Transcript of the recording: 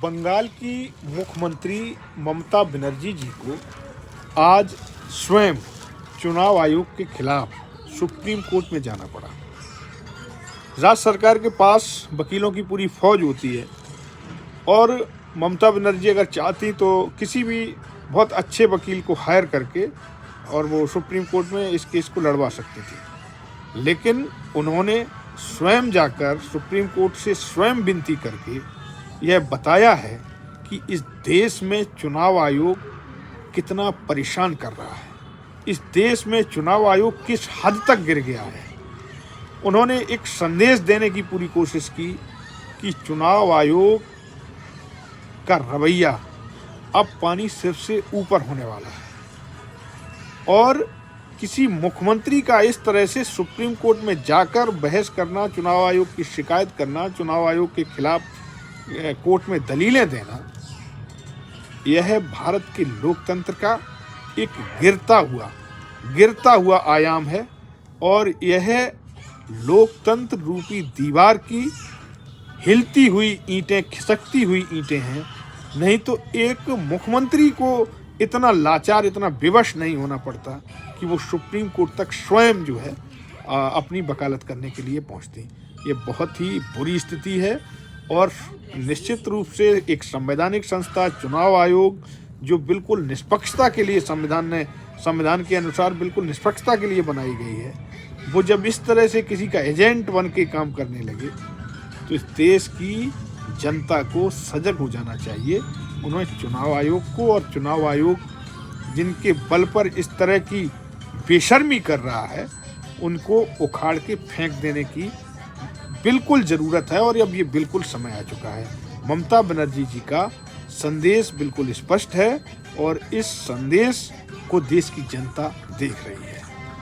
बंगाल की मुख्यमंत्री ममता बनर्जी जी को आज स्वयं चुनाव आयोग के खिलाफ सुप्रीम कोर्ट में जाना पड़ा। राज्य सरकार के पास वकीलों की पूरी फौज होती है और ममता बनर्जी अगर चाहती तो किसी भी बहुत अच्छे वकील को हायर करके और वो सुप्रीम कोर्ट में इस केस को लड़वा सकती थी, लेकिन उन्होंने स्वयं जाकर सुप्रीम कोर्ट से स्वयं विनती करके यह बताया है कि इस देश में चुनाव आयोग कितना परेशान कर रहा है, इस देश में चुनाव आयोग किस हद तक गिर गया है। उन्होंने एक संदेश देने की पूरी कोशिश की कि चुनाव आयोग का रवैया अब पानी सिर से ऊपर होने वाला है और किसी मुख्यमंत्री का इस तरह से सुप्रीम कोर्ट में जाकर बहस करना, चुनाव आयोग की शिकायत करना, चुनाव आयोग के खिलाफ कोर्ट में दलीलें देना, यह भारत के लोकतंत्र का एक गिरता हुआ आयाम है और यह लोकतंत्र रूपी दीवार की हिलती हुई ईंटें, खिसकती हुई ईंटें हैं। नहीं तो एक मुख्यमंत्री को इतना लाचार, इतना विवश नहीं होना पड़ता कि वो सुप्रीम कोर्ट तक स्वयं जो है अपनी वकालत करने के लिए पहुंचती। ये बहुत ही बुरी स्थिति है और निश्चित रूप से एक संवैधानिक संस्था चुनाव आयोग जो बिल्कुल निष्पक्षता के लिए संविधान के अनुसार बिल्कुल निष्पक्षता के लिए बनाई गई है, वो जब इस तरह से किसी का एजेंट बन के काम करने लगे तो इस देश की जनता को सजग हो जाना चाहिए। उन्होंने चुनाव आयोग को और चुनाव आयोग जिनके बल पर इस तरह की बेशर्मी कर रहा है उनको उखाड़ के फेंक देने की बिल्कुल ज़रूरत है और अब ये बिल्कुल समय आ चुका है। ममता बनर्जी जी का संदेश बिल्कुल स्पष्ट है और इस संदेश को देश की जनता देख रही है।